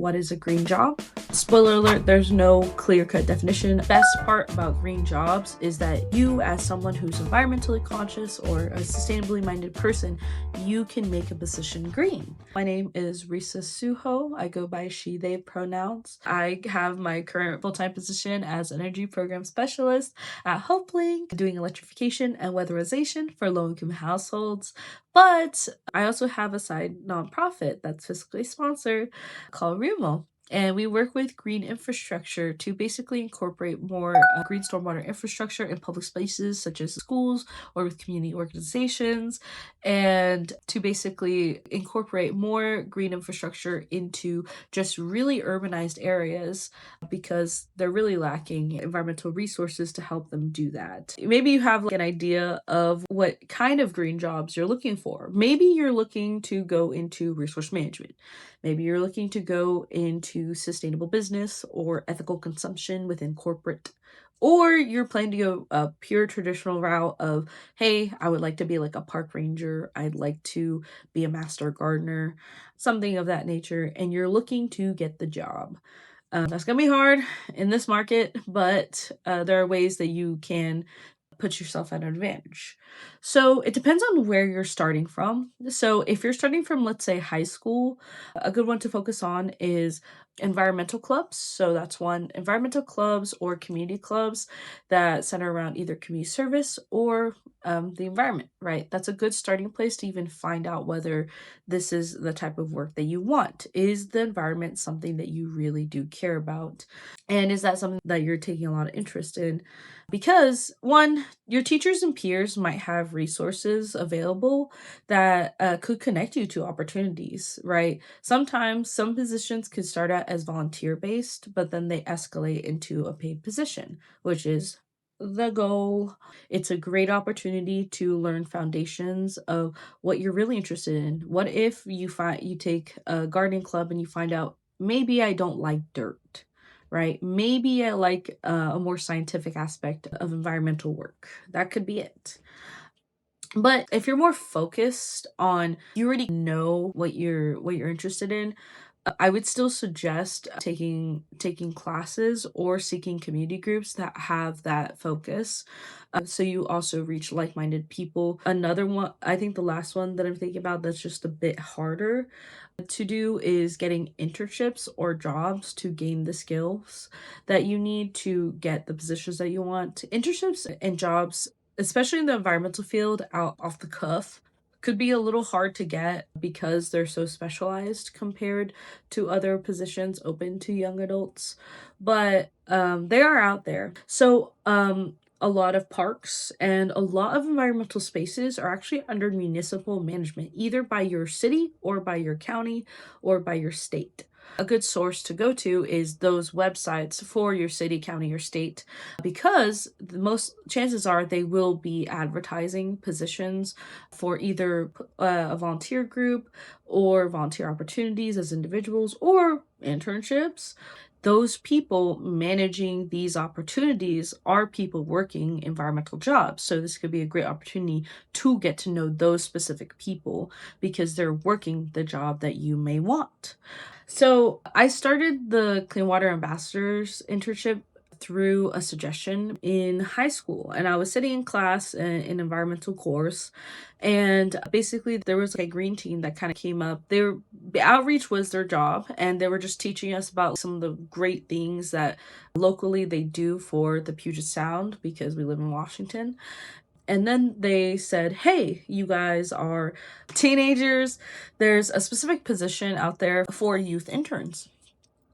what is a green job. Spoiler alert, there's no clear-cut definition. Best part about green jobs is that you, as someone who's environmentally conscious or a sustainably minded person, you can make a position green. My name is Risa Suho. I go by she, they pronouns. I have my current full-time position as energy program specialist at HopeLink, doing electrification and weatherization for low-income households. But I also have a side nonprofit that's fiscally sponsored called Rumo. And we work with green infrastructure to basically incorporate more green stormwater infrastructure in public spaces such as schools or with community organizations, and to basically incorporate more green infrastructure into just really urbanized areas because they're really lacking environmental resources to help them do that. Maybe you have like an idea of what kind of green jobs you're looking for. Maybe you're looking to go into resource management. Maybe you're looking to go into sustainable business or ethical consumption within corporate. Or you're planning to go a pure traditional route of, hey, I would like to be like a park ranger. I'd like to be a master gardener, something of that nature. And you're looking to get the job. That's going to be hard in this market, but there are ways that you can put yourself at an advantage. So it depends on where you're starting from. So if you're starting from, let's say, high school, a good one to focus on is environmental clubs. So that's one, environmental clubs or community clubs that center around either community service or the environment, right? That's a good starting place to even find out whether this is the type of work that you want. Is the environment something that you really do care about? And is that something that you're taking a lot of interest in? Because one, your teachers and peers might have resources available that could connect you to opportunities, right? Sometimes some positions could start out as volunteer based, but then they escalate into a paid position, which is the goal. It's a great opportunity to learn foundations of what you're really interested in. What if you take a gardening club and you find out maybe I don't like dirt, right? Maybe I like a more scientific aspect of environmental work. That could be it. But if you're more focused on, you already know what you're interested in, I would still suggest taking classes or seeking community groups that have that focus. So you also reach like-minded people. Another one, I think the last one that I'm thinking about that's just a bit harder to do is getting internships or jobs to gain the skills that you need to get the positions that you want. Internships and jobs, especially in the environmental field, out off the cuff, could be a little hard to get because they're so specialized compared to other positions open to young adults, but they are out there. So a lot of parks and a lot of environmental spaces are actually under municipal management, either by your city or by your county or by your state. A good source to go to is those websites for your city, county, or state, because the most chances are they will be advertising positions for either a volunteer group or volunteer opportunities as individuals or internships. Those people managing these opportunities are people working environmental jobs. So this could be a great opportunity to get to know those specific people because they're working the job that you may want. So I started the Clean Water Ambassadors internship through a suggestion in high school, and I was sitting in class in an environmental course, and basically there was like a green team that kind of came up. The outreach was their job, and they were just teaching us about some of the great things that locally they do for the Puget Sound because we live in Washington. And then they said, hey, you guys are teenagers. There's a specific position out there for youth interns.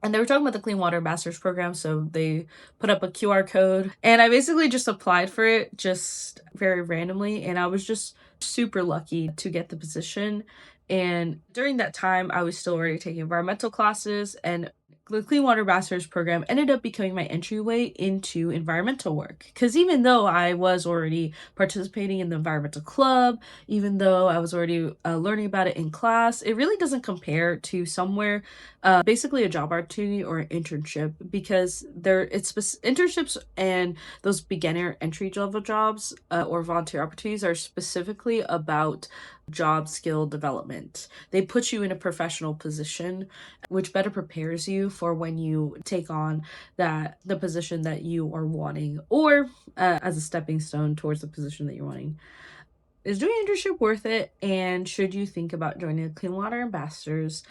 And they were talking about the Clean Water Ambassadors program, so they put up a QR code. And I basically just applied for it just very randomly. And I was just super lucky to get the position. And during that time, I was still already taking environmental classes, and the Clean Water Ambassadors program ended up becoming my entryway into environmental work. Because even though I was already participating in the environmental club, even though I was already learning about it in class, it really doesn't compare to somewhere basically a job opportunity or an internship, because internships and those beginner entry level jobs or volunteer opportunities are specifically about job skill development. They put you in a professional position, which better prepares you for when you take on the position that you are wanting, or as a stepping stone towards the position that you're wanting. Is doing internship worth it? And should you think about joining the Clean Water Ambassadors?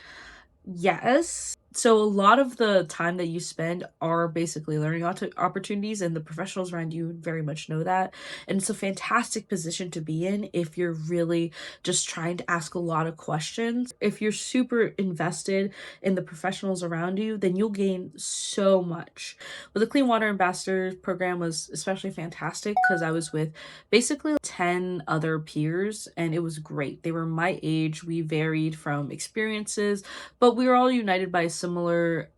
Yes. So a lot of the time that you spend are basically learning opportunities, and the professionals around you very much know that. And it's a fantastic position to be in if you're really just trying to ask a lot of questions. If you're super invested in the professionals around you, then you'll gain so much. But the Clean Water Ambassador program was especially fantastic because I was with basically 10 other peers, and it was great. They were my age. We varied from experiences, but we were all united by a similar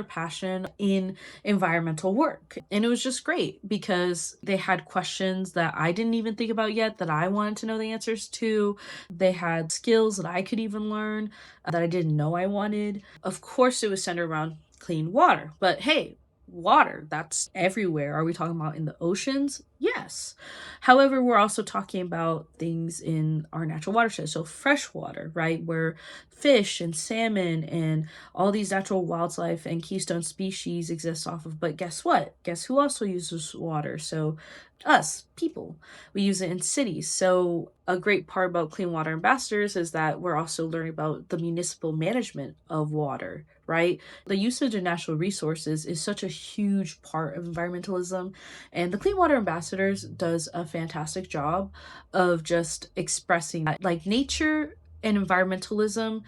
passion in environmental work. And it was just great because they had questions that I didn't even think about yet that I wanted to know the answers to. They had skills that I could even learn that I didn't know I wanted. Of course, it was centered around clean water, but hey, water, that's everywhere. Are we talking about in the oceans? Yes. However, we're also talking about things in our natural watershed. So fresh water, right? Where fish and salmon and all these natural wildlife and keystone species exist off of. But guess what? Guess who also uses water? So us, people. We use it in cities. So a great part about Clean Water Ambassadors is that we're also learning about the municipal management of water, right? The usage of natural resources is such a huge part of environmentalism, and the Clean Water Ambassadors does a fantastic job of just expressing that, like, nature and environmentalism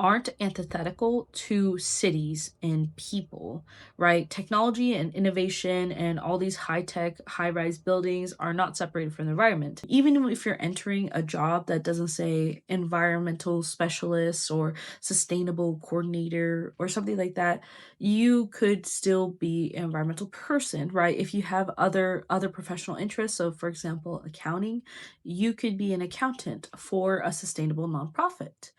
aren't antithetical to cities and people, right? Technology and innovation and all these high-tech, high-rise buildings are not separated from the environment. Even if you're entering a job that doesn't say environmental specialist or sustainable coordinator or something like that, you could still be an environmental person, right? If you have other professional interests, so for example, accounting, you could be an accountant for a sustainable nonprofit.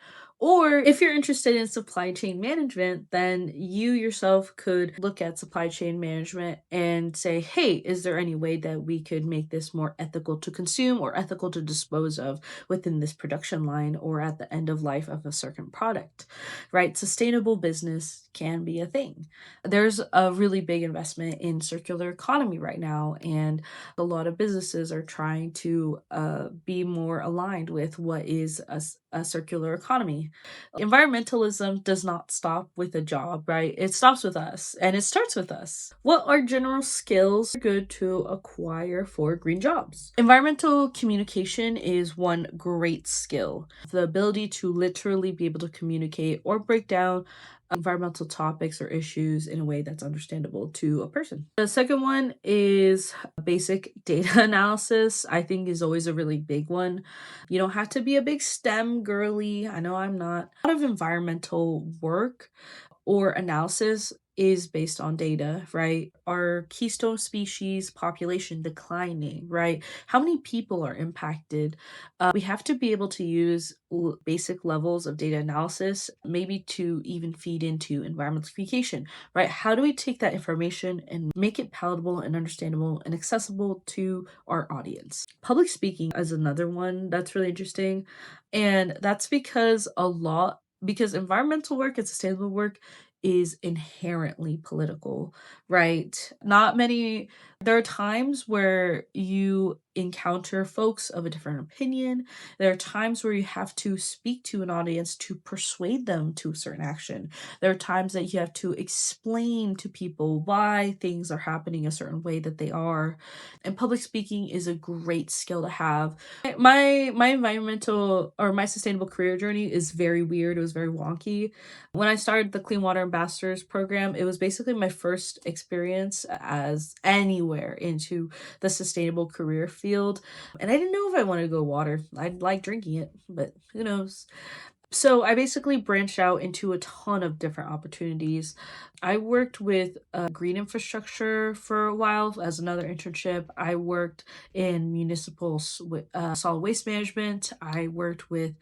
Or if you're interested in supply chain management, then you yourself could look at supply chain management and say, hey, is there any way that we could make this more ethical to consume or ethical to dispose of within this production line or at the end of life of a certain product, right? Sustainable business can be a thing. There's a really big investment in circular economy right now, and a lot of businesses are trying to be more aligned with what is a circular economy. Environmentalism does not stop with a job, right? It stops with us and it starts with us. What are general skills good to acquire for green jobs? Environmental communication is one great skill. The ability to literally be able to communicate or break down environmental topics or issues in a way that's understandable to a person. The second one is basic data analysis. I think is always a really big one. You don't have to be a big STEM girly. I know I'm not. A lot of environmental work or analysis is based on data, right? Are keystone species population declining, right? How many people are impacted? We have to be able to use basic levels of data analysis, maybe to even feed into environmental communication, right? How do we take that information and make it palatable and understandable and accessible to our audience? Public speaking is another one that's really interesting. And that's because environmental work and sustainable work is inherently political, right? Not many, there are times where you encounter folks of a different opinion. There are times where you have to speak to an audience to persuade them to a certain action. There are times that you have to explain to people why things are happening a certain way that they are. And public speaking is a great skill to have. My environmental or my sustainable career journey is very weird. It was very wonky. When I started the Clean Water Ambassadors program, it was basically my first experience as anywhere into the sustainable career field. And I didn't know if I wanted to go water. I like drinking it, but who knows? So I basically branched out into a ton of different opportunities. I worked with green infrastructure for a while as another internship. I worked in solid waste management. I worked with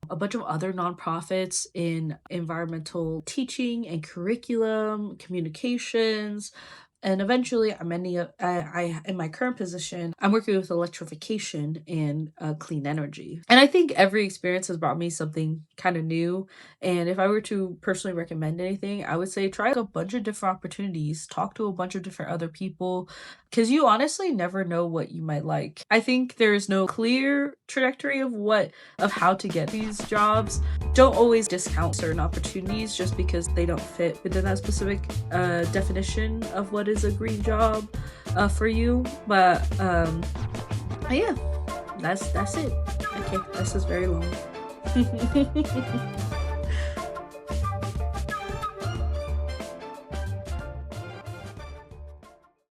a bunch of other nonprofits in environmental teaching and curriculum, communications, and eventually, I'm ending up. in my current position, I'm working with electrification and clean energy. And I think every experience has brought me something kind of new. And if I were to personally recommend anything, I would say try a bunch of different opportunities, talk to a bunch of different other people, because you honestly never know what you might like. I think there's no clear trajectory of how to get these jobs. Don't always discount certain opportunities just because they don't fit within that specific definition of what is a green job for you. But yeah, that's it. Okay, this is very long.